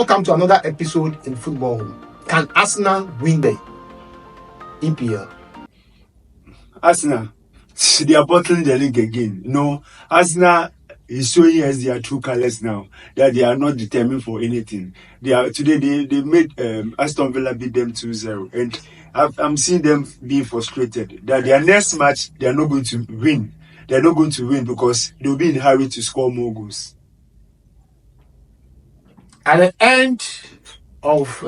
Welcome to another episode in Football Home. Can Arsenal win the EPL? Arsenal, they are bottling the league again. Arsenal is showing us their true colors now, that they are not determined for anything. Today they made Aston Villa beat them 2-0, and I'm seeing them being frustrated that their next match they are not going to win. They are not going to win because they'll be in a hurry to score more goals. At the end of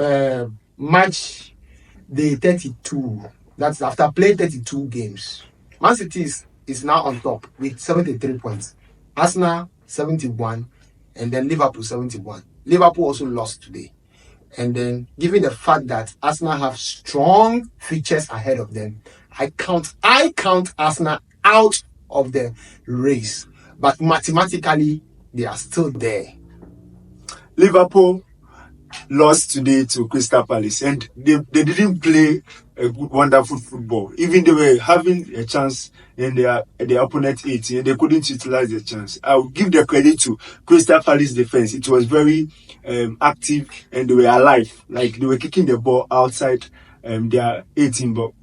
match day 32, that's after playing 32 games, Man City is now on top with 73 points. Arsenal 71, and then Liverpool 71. Liverpool also lost today. And then, given the fact that Arsenal have strong features ahead of them, I count Arsenal out of the race. But mathematically, they are still there. Liverpool lost today to Crystal Palace, and they didn't play a good, wonderful football. Even they were having a chance in their opponent 18, and they couldn't utilize the chance. I will give the credit to Crystal Palace defense. It was very active, and they were alive. Like they were kicking the ball outside their 18 box,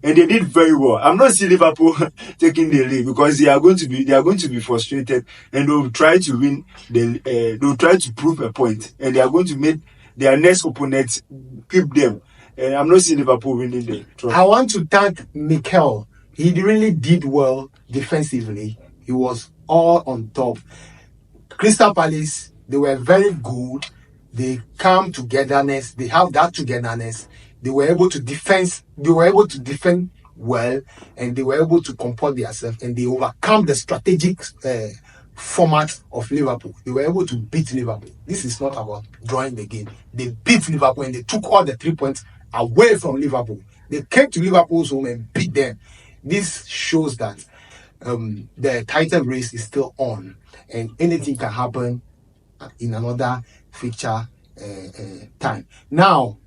and they did very well. I'm not seeing Liverpool taking the lead because they are going to be frustrated, and they'll try to win. They'll try to prove a point, and they are going to make their next opponent keep them. And I'm not seeing Liverpool winning the trophy. I want to thank Mikel. He really did well defensively. He was all on top. Crystal Palace, they were very good. They come togetherness. They have that togetherness. They were able to defend. They were able to defend well, and they were able to comport themselves, and they overcome the strategic format of Liverpool. They were able to beat Liverpool. This is not about drawing the game. They beat Liverpool, and they took all the 3 points away from Liverpool. They came to Liverpool's home and beat them. This shows that the title race is still on, and anything can happen in another fixture time. Now,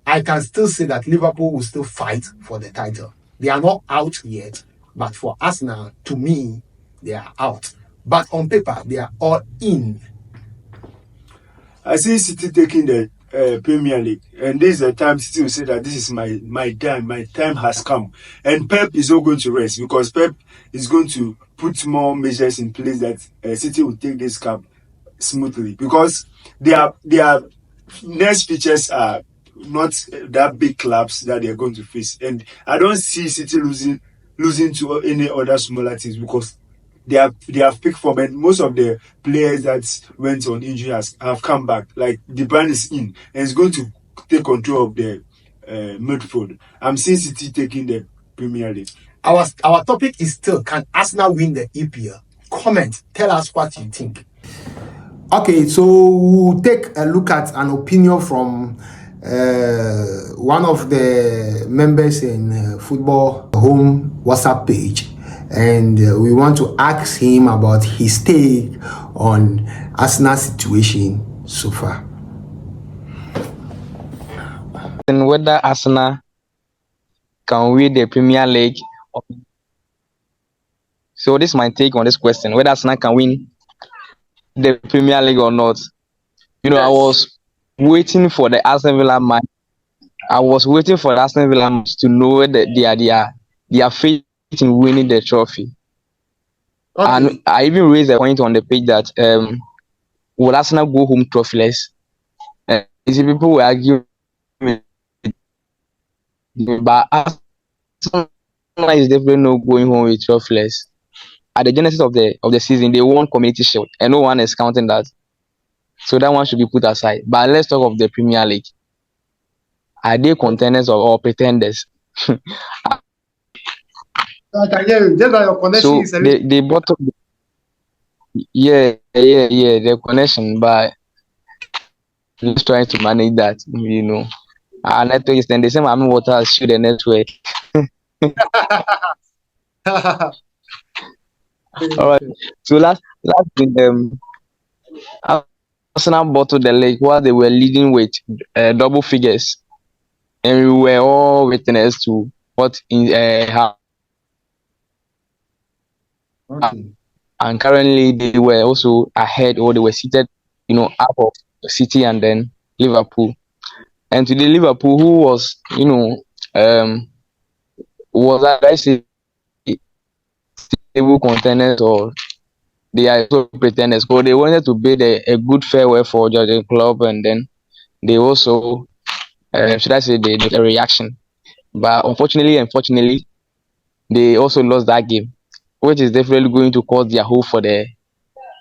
I can still say that Liverpool will still fight for the title. They are not out yet, but for Arsenal, to me, they are out. But on paper, they are all in. I see City taking the Premier League, and this is the time City will say that this is my time has come, and Pep is not going to rest because Pep is going to put more measures in place that City will take this cup smoothly because their next features are not that big clubs that they are going to face, and I don't see City losing to any other smaller teams because they have picked form, and most of the players that went on injury have come back. Like De Bruyne is in and is going to take control of the midfield. I'm seeing City taking the Premier League. Our topic is still, can Arsenal win the EPL? Comment, tell us what you think. Okay, so we'll take a look at an opinion from one of the members in Football Home WhatsApp page. And we want to ask him about his take on Arsenal's situation so far. And whether Arsenal can win the Premier League. So this is my take on this question: whether Arsenal can win the Premier League or not. Yes. I was waiting for the Arsenal Villa match. I was waiting for the Arsenal Villa match to know that they are faith in winning the trophy. Okay. And I even raised a point on the page that will Arsenal go home trophyless? People will argue, but Arsenal is definitely not going home with trophyless. At the genesis of the season, they won Community Shield, and no one is counting that. So that one should be put aside. But let's talk of the Premier League. Are they contenders or pretenders? So they bottom. Yeah, the connection, but just trying to manage that, Our network is then the same. Water has shoot the network. All right. So last in Arsenal bottled the league while they were leading with double figures, and we were all witness to what in how. Okay. And currently they were also ahead, or they were seated Out of City and then Liverpool. And today Liverpool, who was was I say stable contenders, or they are also pretenders, because they wanted to bid a good farewell for Jurgen Klopp, and then they also should I say the reaction. But unfortunately, they also lost that game, which is definitely going to cause their hope for the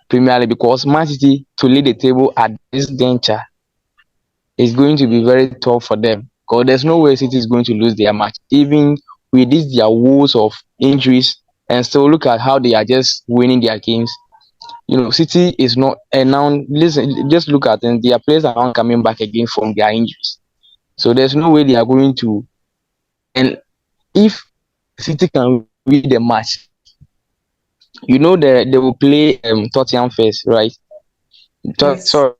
Premier League, because Man City to lead the table at this juncture is going to be very tough for them, because there's no way City is going to lose their match, even with this their woes of injuries. And so look at how they are just winning their games. City is not, and now listen, just look at them. Their players are not coming back again from their injuries, so there's no way they are going to. And if City can win the match, they will play Tottenham first, right? Yes. So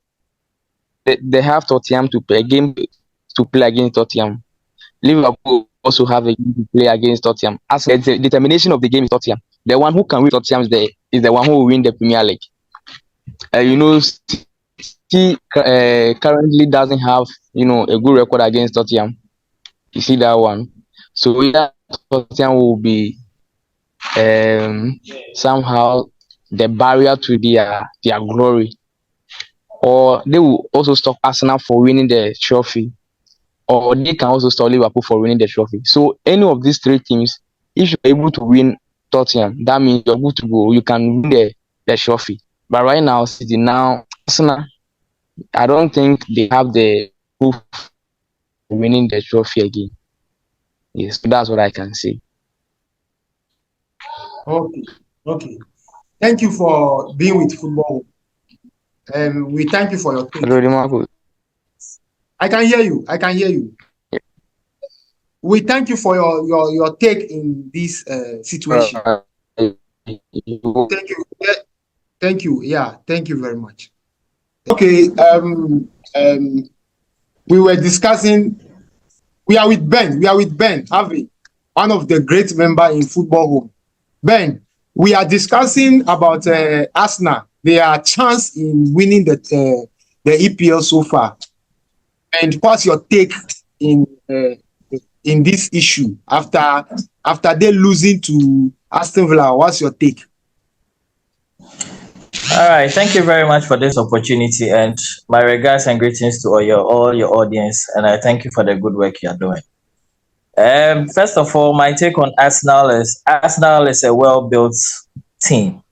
they have Tottenham to play a game to play against Tottenham. Liverpool also have a game to play against Tottenham. As the determination of the game is Tottenham. The one who can win Tottenham is the one who will win the Premier League. City currently doesn't have a good record against Tottenham. You see that one. So yeah, Tottenham will be somehow the barrier to their glory, or they will also stop Arsenal for winning the trophy, or they can also stop Liverpool for winning the trophy. So any of these three teams, if you're able to win Tottenham, that means you're good to go. You can win the trophy. But right now, City, now Arsenal, I don't think they have the proof of winning the trophy again. Yes, so that's what I can say. Okay. Okay. Thank you for being with football. We thank you for your take. Hello, Marco. I can hear you. I can hear you. We thank you for your take in this situation. Thank you. Yeah, thank you. Yeah, thank you very much. Okay. We were discussing. We are with Ben. We are with Ben Harvey, one of the great member in Football Home. Ben, we are discussing about Arsenal, their chance in winning the EPL so far. And what's your take in this issue after they losing to Aston Villa? What's your take? All right, thank you very much for this opportunity, and my regards and greetings to all your audience, and I thank you for the good work you are doing. First of all, my take on Arsenal is a well-built team.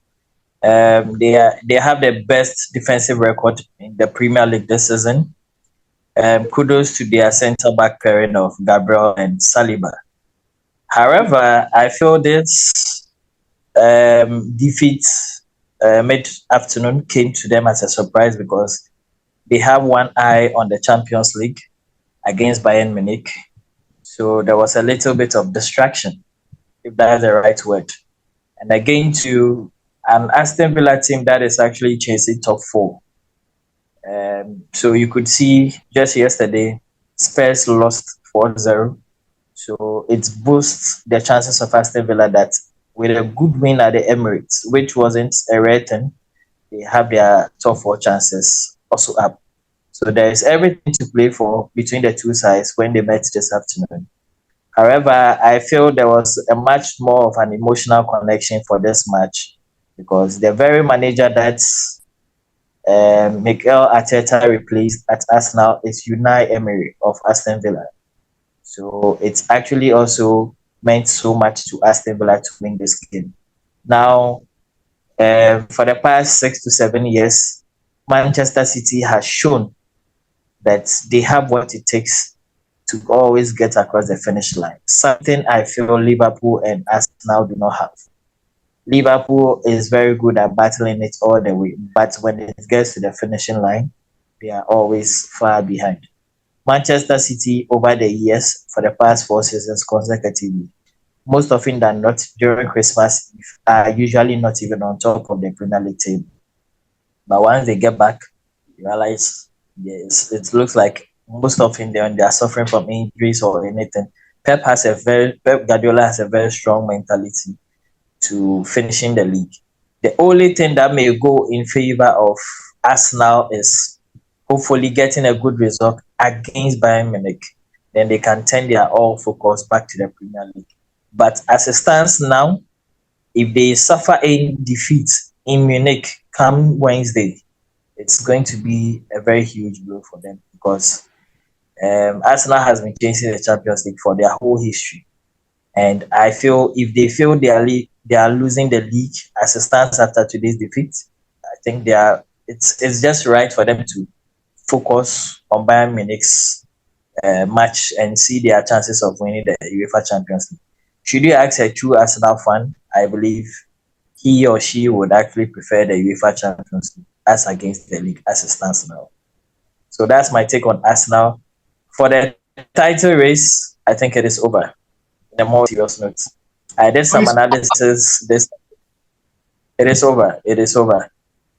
They have the best defensive record in the Premier League this season. Kudos to their centre back pairing of Gabriel and Saliba. However, I feel this defeat mid-afternoon came to them as a surprise, because they have one eye on the Champions League against Bayern Munich. So there was a little bit of distraction, if that's the right word. And again, to an Aston Villa team that is actually chasing top four. So you could see just yesterday, Spurs lost 4-0. So it boosts the chances of Aston Villa that with a good win at the Emirates, which wasn't a rare thing, they have their top four chances also up. So there is everything to play for between the two sides when they met this afternoon. However, I feel there was a much more of an emotional connection for this match, because the very manager that Mikel Arteta replaced at Arsenal is Unai Emery of Aston Villa. So it's actually also meant so much to Aston Villa to win this game. Now, for the past 6 to 7 years, Manchester City has shown that they have what it takes to always get across the finish line. Something I feel Liverpool and Arsenal do not have. Liverpool is very good at battling it all the way, but when it gets to the finishing line, they are always far behind. Manchester City, over the years, for the past 4 seasons consecutively, most often than not during Christmas, are usually not even on top of the Premier League table. But once they get back, you realize, yes, it looks like most often they are suffering from injuries or anything. Pep Guardiola has a very strong mentality to finishing the league. The only thing that may go in favor of Arsenal is hopefully getting a good result against Bayern Munich. Then they can turn their all focus back to the Premier League. But as it stands now, if they suffer a defeat in Munich come Wednesday, it's going to be a very huge blow for them because Arsenal has been chasing the Champions League for their whole history. And I feel if they feel they are losing the league as it stands after today's defeat, I think it's just right for them to focus on Bayern Munich's match and see their chances of winning the UEFA Champions League. Should you ask a true Arsenal fan, I believe he or she would actually prefer the UEFA Champions League as against the league as it stands now. So that's my take on Arsenal. For the title race, I think it is over. In a more serious note, I did some analysis. It is over. It is over.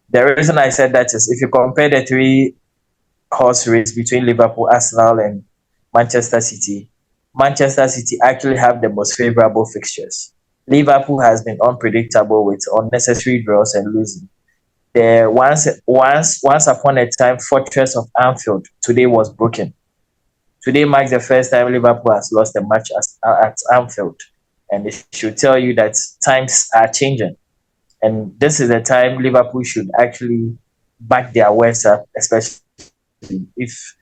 The reason I said that is if you compare the three-horse race between Liverpool, Arsenal, and Manchester City, Manchester City actually have the most favorable fixtures. Liverpool has been unpredictable with unnecessary draws and losing. The once upon a time fortress of Anfield today was broken. Today marks the first time Liverpool has lost a match at Anfield, and it should tell you that times are changing. And this is the time Liverpool should actually back their words up, especially if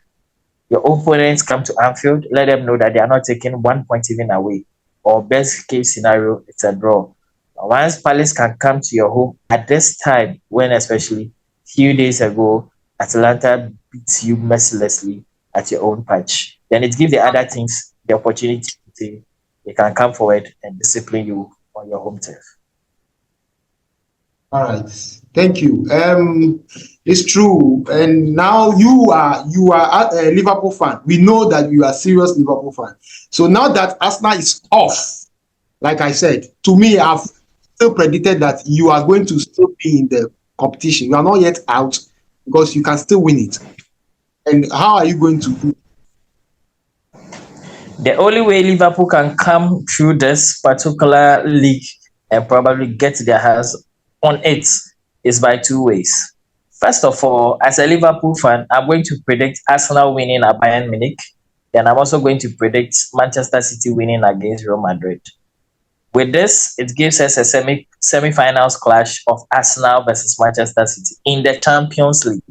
your opponents come to Anfield, let them know that they are not taking 1 point even away. Or best case scenario, it's a draw. Once Palace can come to your home at this time, when especially few days ago, Atalanta beats you mercilessly at your own patch, then it gives the other teams the opportunity to say they can come forward and discipline you on your home turf. All right. Thank you. It's true. And now you are a Liverpool fan. We know that you are a serious Liverpool fan. So now that Arsenal is off, like I said, to me, I've still predicted that you are going to still be in the competition. You are not yet out because you can still win it. And how are you going to do? The only way Liverpool can come through this particular league and probably get their hands on it is by two ways. First of all, as a Liverpool fan, I'm going to predict Arsenal winning at Bayern Munich. Then I'm also going to predict Manchester City winning against Real Madrid. With this, it gives us a semi-finals clash of Arsenal versus Manchester City in the Champions League.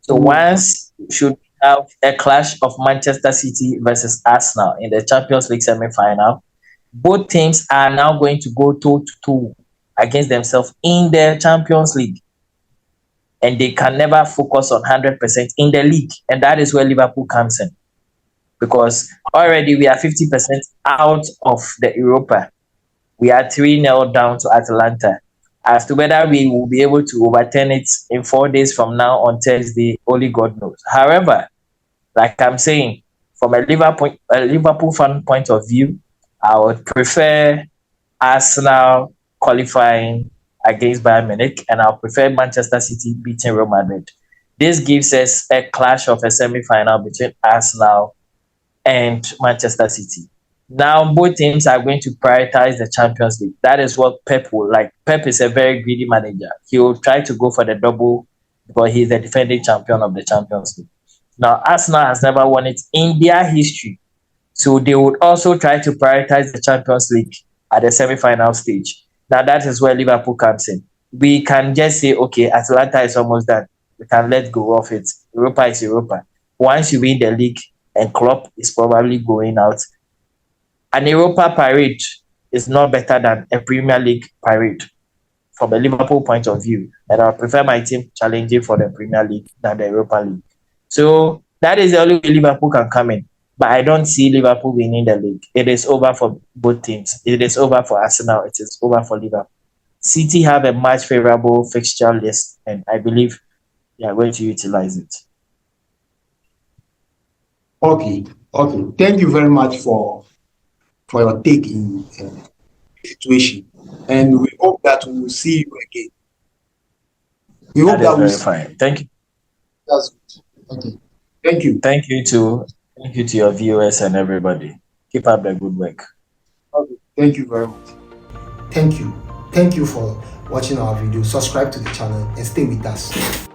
So once should have a clash of Manchester City versus Arsenal in the Champions League semi-final, both teams are now going to go toe-to-toe against themselves in the Champions League. And they can never focus on 100% in the league. And that is where Liverpool comes in. Because already we are 50% out of the Europa. We are 3-0 down to Atalanta. As to whether we will be able to overturn it in 4 days from now on Thursday, only God knows. However, like I'm saying, from a Liverpool fan point of view, I would prefer Arsenal qualifying against Bayern Munich, and I'll prefer Manchester City beating Real Madrid. This gives us a clash of a semi-final between Arsenal and Manchester City. Now, both teams are going to prioritize the Champions League. That is what Pep will like. Pep is a very greedy manager. He will try to go for the double because he's the defending champion of the Champions League. Now, Arsenal has never won it in their history. So they would also try to prioritize the Champions League at the semi-final stage. Now, that is where Liverpool comes in. We can just say, okay, Atalanta is almost done. We can let go of it. Europa is Europa. Once you win the league and Klopp is probably going out, an Europa parade is not better than a Premier League parade from a Liverpool point of view. And I prefer my team challenging for the Premier League than the Europa League. So that is the only way Liverpool can come in. But I don't see Liverpool winning the league. It is over for both teams. It is over for Arsenal. It is over for Liverpool. City have a much favorable fixture list, and I believe they are going to utilize it. Okay. Thank you very much for your take in the situation, and we hope that we will see you again. We hope that we'll fine. Thank you. That's good. Okay. Thank you. Thank you to your viewers and everybody. Keep up the good work. Okay. Thank you very much. Thank you. Thank you for watching our video. Subscribe to the channel and stay with us.